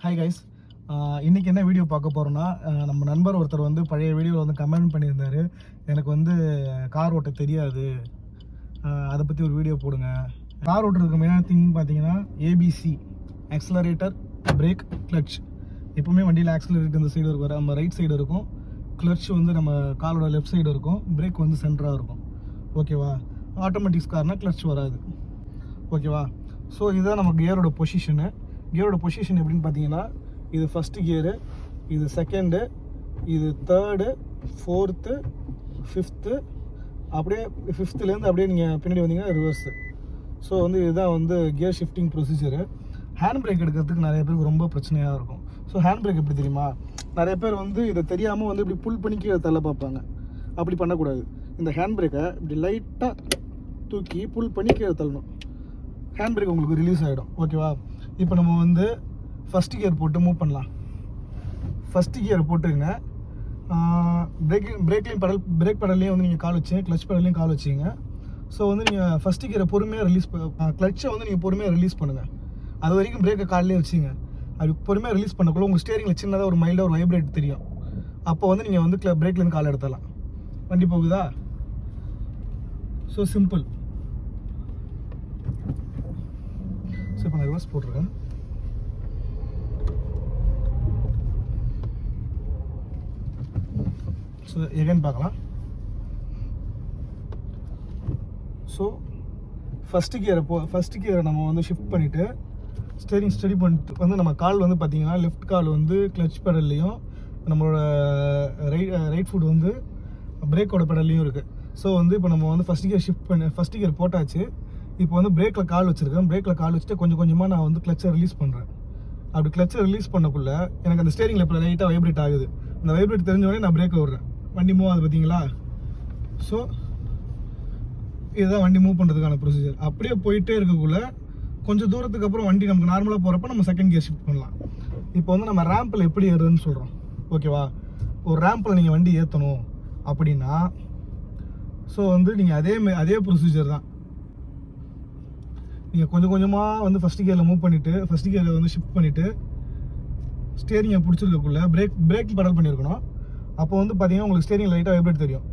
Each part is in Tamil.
ஹாய் கைஸ், இன்றைக்கி என்ன வீடியோ பார்க்க போகிறோன்னா, நம்ம நண்பர் ஒருத்தர் வந்து பழைய வீடியோவில் வந்து கமெண்ட் பண்ணியிருந்தார். எனக்கு வந்து கார் ஓட்ட தெரியாது, அதை பற்றி ஒரு வீடியோ போடுங்க. கார் ஓட்டுறதுக்கு மெயினான திங் பார்த்தீங்கன்னா ஏபிசி, ஆக்சிலரேட்டர், பிரேக், கிளட்ச். எப்போவுமே வண்டியில் ஆக்சிலரேட்டர் இந்த சைடு இருக்கும், நம்ம ரைட் சைடு இருக்கும். கிளட்ச் வந்து நம்ம காலோட லெஃப்ட் சைடு இருக்கும். பிரேக் வந்து சென்டராக இருக்கும். ஓகேவா? ஆட்டோமேட்டிக்ஸ் கார்னால் கிளட்ச் வராது. ஓகேவா? ஸோ இதுதான் நம்ம கியரோட பொசிஷனு. கியரோட பொசிஷன் எப்படின்னு பார்த்தீங்கன்னா, இது ஃபஸ்ட்டு கியரு, இது செகண்டு, இது தேர்டு, ஃபோர்த்து, ஃபிஃப்த்து, அப்படியே ஃபிஃப்த்துலேருந்து அப்படியே நீங்கள் பின்னாடி வந்தீங்கன்னா ரிவர்ஸு. ஸோ வந்து இதுதான் வந்து gear shifting procedure. Hand brake எடுக்கிறதுக்கு நிறைய பேருக்கு ரொம்ப பிரச்சனையாக இருக்கும். ஸோ ஹேண்ட் பிரேக் எப்படி தெரியுமா, நிறைய பேர் வந்து இதை தெரியாமல் வந்து இப்படி புல் பண்ணி கீழே தள்ள பார்ப்பாங்க. அப்படி பண்ணக்கூடாது. இந்த ஹேண்ட் பிரேக்கை இப்படி லைட்டாக தூக்கி புல் பண்ணி கீழே தள்ளணும். ஹேண்ட் பிரேக் உங்களுக்கு ரிலீஸ் ஆகிடும். ஓகேவா? இப்போ நம்ம வந்து ஃபஸ்ட்டு கியர் போட்டு மூவ் பண்ணலாம். ஃபஸ்ட்டு கியரை போட்டுங்க. பிரேக் பெடல்லையும் வந்து நீங்கள் கால் வச்சுங்க, கிளச் பெடல்லையும் கால் வச்சுங்க. ஸோ வந்து நீங்கள் ஃபஸ்ட்டு கியரை பொறுமையாக ரிலீஸ், கிளச்சை வந்து நீங்கள் பொறுமையாக ரிலீஸ் பண்ணுங்கள். அது வரைக்கும் பிரேக்கை கால்லேயே வச்சுங்க. அப்படி பொறுமையாக ரிலீஸ் பண்ணக்குள்ள உங்கள் ஸ்டேரிங்கில் சின்னதாக ஒரு மைல்டாக ஒரு வைப்ரேட் தெரியும். அப்போ வந்து நீங்கள் வந்து பிரேக்லேருந்து கால் எடுத்துடலாம். வண்டி போகுதா? So simple. ஸோ இப்போ நான் ரிவர்ஸ் போட்டிருக்கேன். ஸோ எகைன் பார்க்கலாம். ஸோ ஃபஸ்ட்டு கியரை நம்ம வந்து ஷிஃப்ட் பண்ணிவிட்டு ஸ்டேரிங் ஸ்டடி பண்ணிட்டு வந்து நம்ம கால் வந்து பார்த்திங்கன்னா லெஃப்ட் கால் வந்து கிளச் பெடல்லையும் நம்மளோட ரைட் ஃபுட் வந்து பிரேக்கோட பெடல்லையும் இருக்குது. ஸோ வந்து இப்போ நம்ம வந்து ஃபஸ்ட் கியர் போட்டாச்சு. இப்போ வந்து பிரேக்கில் கால் வச்சுருக்கேன். பிரேக்கில் கால் வச்சுட்டு கொஞ்சம் கொஞ்சமாக நான் வந்து கிளச்சை ரிலீஸ் பண்ணுறேன். அப்படி கிளச்சை ரிலீஸ் பண்ணக்குள்ளே எனக்கு அந்த ஸ்டேரிங்கில் இப்போ லைட்டாக வைப்ரேட் ஆகுது. அந்த வைப்ரேட் தெரிஞ்சவொடனே நான் பிரேக்கை விட்றேன். வண்டி மூவ் ஆகுது பார்த்தீங்களா? ஸோ இதுதான் வண்டி மூவ் பண்ணுறதுக்கான ப்ரொசீஜர். அப்படியே போயிட்டே இருக்கக்குள்ள கொஞ்சம் தூரத்துக்கு அப்புறம் வண்டி நமக்கு நார்மலாக போகிறப்ப நம்ம செகண்ட் கியர் ஷிஃப்ட் பண்ணலாம். இப்போ வந்து நம்ம ரேம்பில் எப்படி ஏறுதுன்னு சொல்கிறோம். ஓகேவா? ஒரு ரேம்பில் நீங்கள் வண்டி ஏற்றணும் அப்படின்னா ஸோ வந்து நீங்கள் அதே ப்ரொசீஜர் தான். நீங்கள் கொஞ்சம் கொஞ்சமாக வந்து ஃபஸ்ட்டு கியரில் மூவ் பண்ணிவிட்டு ஃபஸ்ட்டு கியரை வந்து ஷிஃப்ட் பண்ணிவிட்டு ஸ்டேரிங்கை பிடிச்சிருக்கக்குள்ள பிரேக் பெடல் பண்ணியிருக்கணும். அப்போ வந்து பார்த்தீங்கன்னா உங்களுக்கு ஸ்டேரிங் லைட்டாக வைப்ரேட் தெரியும்.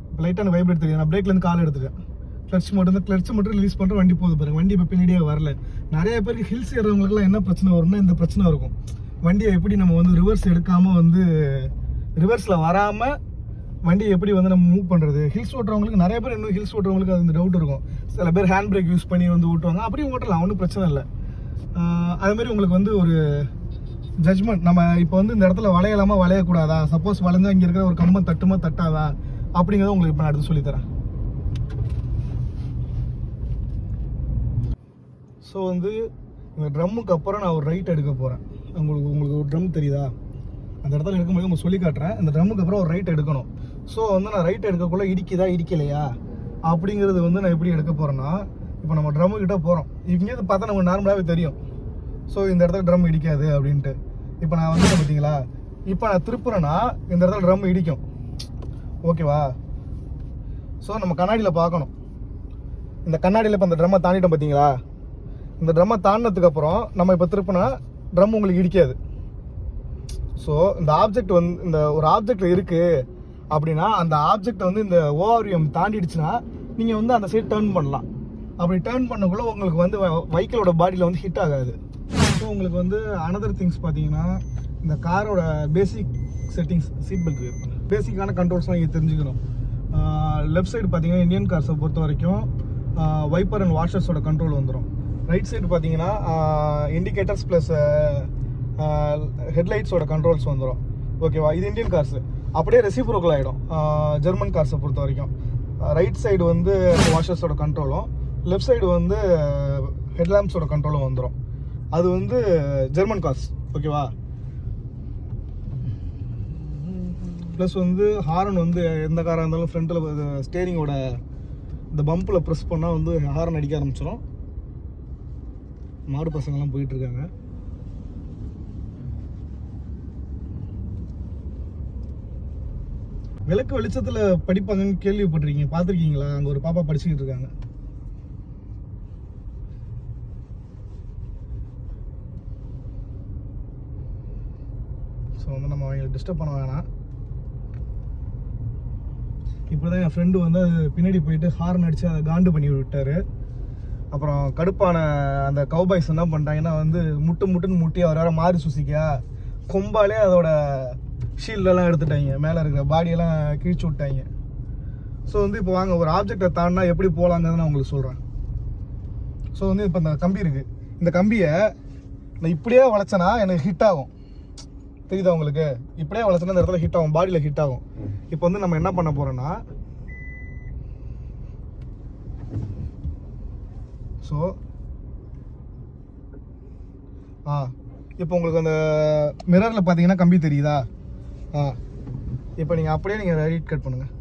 இப்போ லைட்டான வைப்ரேட் தெரியும். நான் பிரேக்லேருந்து கால் எடுத்துட்டேன். கிளட்ச் மட்டும் ரிலீஸ் பண்ணுற வண்டி போகுது பாருங்க. வண்டி இப்போ பின்னாடியே வரல. நிறைய பேருக்கு ஹில்ஸ் ஏறவங்களுக்குலாம் என்ன பிரச்சனை வரும்னா இந்த பிரச்சனை இருக்கும். வண்டியை எப்படி நம்ம வந்து ரிவர்ஸ் எடுக்காமல் வந்து ரிவர்ஸில் வராமல் வண்டியை எப்படி வந்து நம்ம மூவ் பண்ணுறது. ஹில்ஸ் ஓட்டுறவங்களுக்கு நிறைய பேர் இன்னும் ஹில்ஸ் ஓட்டுறவங்களுக்கு அது டவுட் இருக்கும். சில பேர் ஹேண்ட் பிரேக் யூஸ் பண்ணி வந்து ஓட்டுவாங்க. அப்படியும் ஓட்டலாம், ஒன்றும் பிரச்சனை இல்லை. அதுமாரி உங்களுக்கு வந்து ஒரு ஜட்ஜ்மெண்ட், நம்ம இப்போ வந்து இந்த இடத்துல வளையலாமா வளையக்கூடாதா, சப்போஸ் வளைஞ்சா இங்கே இருக்கிற ஒரு கம்பம் தட்டுமா தட்டாதா அப்படிங்கிறத உங்களுக்கு இப்போ நான் அடுத்து சொல்லித்தரேன். ஸோ வந்து இந்த ட்ரம்முக்கு அப்புறம் நான் ஒரு ரைட் எடுக்க போகிறேன். உங்களுக்கு ஒரு ட்ரம் தெரியுதா? அந்த இடத்துல எடுக்கும்போது உங்களுக்கு சொல்லி காட்டுறேன். இந்த ட்ரம்முக்கு அப்புறம் ஒரு ரைட் எடுக்கணும். ஸோ வந்து நான் ரைட் எடுக்கக்குள்ளே இடிக்குதா இடிக்கலையா அப்படிங்கிறது வந்து நான் எப்படி எடுக்க போகிறேன்னா, இப்போ நம்ம ட்ரம்முக்கிட்ட போகிறோம். இங்கேருந்து பார்த்தா நமக்கு நார்மலாகவே தெரியும். ஸோ இந்த இடத்துல ட்ரம் இடிக்காது அப்படின்ட்டு. இப்போ நான் வந்து பார்த்தீங்களா, இப்போ நான் திருப்புறேன்னா இந்த இடத்துல ட்ரம் இடிக்கும். ஓகேவா? ஸோ நம்ம கண்ணாடியில் பார்க்கணும். இந்த கண்ணாடியில் இப்போ இந்த ட்ரம்மை தாண்டிட்டோம் பார்த்தீங்களா? இந்த ட்ரம்மை தாண்டினதுக்கப்புறம் நம்ம இப்போ திருப்பினா ட்ரம் உங்களுக்கு இடிக்காது. ஸோ இந்த ஆப்ஜெக்ட் வந்து இந்த ஒரு ஆப்ஜெக்டில் இருக்குது அப்படின்னா அந்த ஆப்ஜெக்ட் வந்து இந்த ஓஆர்எம் தாண்டிடுச்சுன்னா நீங்கள் வந்து அந்த சைடு டேர்ன் பண்ணலாம். அப்படி டேர்ன் பண்ணக்குள்ளே உங்களுக்கு வந்து வெஹிக்கிளோட பாடியில் வந்து ஹிட் ஆகாது. ஸோ உங்களுக்கு வந்து அனதர் திங்ஸ் பார்த்தீங்கன்னா, இந்த காரோட பேசிக் செட்டிங்ஸ், சீட் பெல்ட் யூஸ் பண்ணு, பேசிக்கான கண்ட்ரோல்ஸ்லாம் நீங்கள் தெரிஞ்சுக்கணும். லெஃப்ட் சைடு பார்த்தீங்கன்னா இந்தியன் கார்ஸை பொறுத்த வரைக்கும் வைப்பர் அண்ட் வாஷர்ஸோட கண்ட்ரோல் வந்துடும். ரைட் சைடு பார்த்தீங்கன்னா இண்டிகேட்டர்ஸ் ப்ளஸ் ஹெட்லைட்ஸோட கண்ட்ரோல்ஸ் வந்துடும். ஓகேவா? இது இந்தியன் கார்ஸு. அப்படியே ரெசிப்ரோக்கல் ஆகிடும் ஜெர்மன் கார்ஸை பொறுத்த வரைக்கும். ரைட் சைடு வந்து வாஷர்ஸோட கண்ட்ரோலும், லெஃப்ட் சைடு வந்து ஹெட்லாம்ப்ஸோட கண்ட்ரோலும் வந்துடும். அது வந்து ஜெர்மன் கார்ஸ். ஓகேவா? ப்ளஸ் வந்து ஹாரன் வந்து எந்த காராக இருந்தாலும் ஃப்ரண்ட்டில் ஸ்டேரிங்கோட இந்த பம்பில் ப்ரெஸ் பண்ணால் வந்து ஹாரன் அடிக்க ஆரம்பிச்சிடும். மாடு பசங்கள்லாம் போயிட்டுருக்காங்க. விளக்கு வெளிச்சத்தில் படிப்பாங்கன்னு கேள்விப்பட்டிருக்கீங்க, பார்த்துருக்கீங்களா? அங்கே ஒரு பாப்பா படிச்சுக்கிட்டு இருக்காங்க. வந்து நம்ம அவங்களை டிஸ்டர்ப் பண்ண வேணாம். இப்போ தான் என் ஃப்ரெண்டு வந்து அது பின்னாடி போயிட்டு ஹார்ன் அடித்து அதை காண்டு பண்ணி விட்டார். அப்புறம் கடுப்பான அந்த கவுபாய்ஸ் என்ன பண்ணிட்டாங்கன்னா வந்து முட்டுன்னு முட்டி அவர் வேறு மாறி சுசிக்கா கொம்பாலே அதோட ஷீல்டெல்லாம் எடுத்துட்டாங்க, மேலே இருக்கிற பாடியெல்லாம் கிழிச்சு விட்டாங்க. ஸோ வந்து இப்போ வாங்க ஒரு ஆப்ஜெக்டை தாண்டினா எப்படி போகலாங்கிறத நான் உங்களுக்கு சொல்கிறேன். ஸோ வந்து இப்போ இந்த கம்பி இருக்குது, இந்த கம்பியை நான் இப்படியே வளைச்சேன்னா எனக்கு ஹிட் ஆகும். தெரியுதா உங்களுக்கு? இப்படியே வளைச்சேன்னா இந்த இடத்துல ஹிட் ஆகும், பாடியில் ஹிட் ஆகும். இப்போ வந்து நம்ம என்ன பண்ண போகிறோன்னா, ஸோ இப்போ உங்களுக்கு அந்த மிரரில் பார்த்தீங்கன்னா கம்பி தெரியுதா? இப்போ நீங்கள் அப்படியே நீங்கள் ரைட் கட் பண்ணுங்கள்.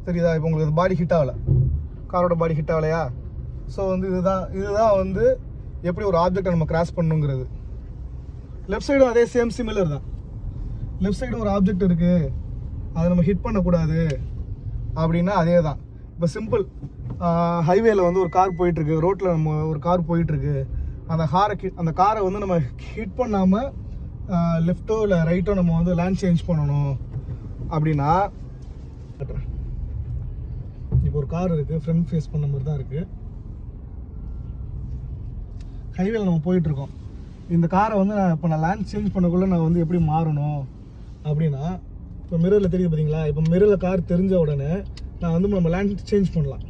தெரியுதா? இப்போ உங்களுக்கு பாடி ஹிட் ஆகலை, காரோட பாடி ஹிட் ஆகலையா? ஸோ வந்து இதுதான் வந்து எப்படி ஒரு ஆப்ஜெக்டை நம்ம கிராஸ் பண்ணுங்கிறது. லெஃப்ட் சைடும் அதே சேம் சிமிலர் தான். லெஃப்ட் சைடும் ஒரு ஆப்ஜெக்ட் இருக்குது, அதை நம்ம ஹிட் பண்ணக்கூடாது அப்படின்னா அதே தான். இப்போ சிம்பிள், ஹைவேல வந்து ஒரு கார் போயிட்டுருக்கு, ரோட்டில் நம்ம ஒரு கார் போயிட்டுருக்கு, அந்த காரை வந்து நம்ம ஹிட் பண்ணாமல் லெஃப்ட்டோ இல்லை ரைட்டோ நம்ம வந்து லேண்ட் சேஞ்ச் பண்ணணும் அப்படின்னா, இப்போ ஒரு கார் இருக்குது, ஃப்ரண்ட் ஃபேஸ் பண்ண மாதிரி தான் இருக்குது, ஹைவேல நம்ம போயிட்டுருக்கோம். இந்த காரை வந்து நான் லேண்ட் சேஞ்ச் பண்ணக்குள்ளே நான் வந்து எப்படி மாறணும் அப்படின்னா, இப்போ மிரரில் தெரியுது பார்த்தீங்களா? இப்போ மிரரில் கார் தெரிஞ்ச உடனே நான் வந்து நம்ம லேண்ட் சேஞ்ச் பண்ணலாம்.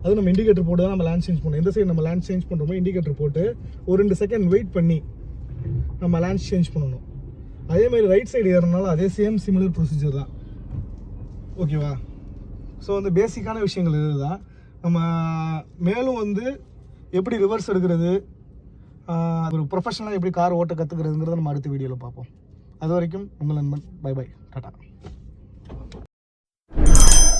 அது நம்ம இண்டிகேட்டர் போட்டு தான் நம்ம லேண்ட் சேஞ்ச் பண்ணணும். எந்த சைடு நம்ம லேண்ட் சேஞ்ச் பண்ணுறோமோ இண்டிகேட்டர் போட்டு ஒரு 2 செகண்ட் வெயிட் பண்ணி நம்ம லேண்ட் சேஞ்ச் பண்ணணும். அதேமாதிரி ரைட் சைடு ஏறனாலும் அதே சேம் சிமிலர் ப்ரொசீஜர் தான். ஓகேவா? ஸோ வந்து பேசிக்கான விஷயங்கள் இதுதான். நம்ம மேலும் வந்து எப்படி ரிவர்ஸ் எடுக்கிறது, ஒரு ப்ரொஃபஷனலாக எப்படி கார் ஓட்ட கற்றுக்கிறதுங்கிறத நம்ம அடுத்த வீடியோவில் பார்ப்போம். அது வரைக்கும் உங்கள் நண்பன். Bye bye, Tata.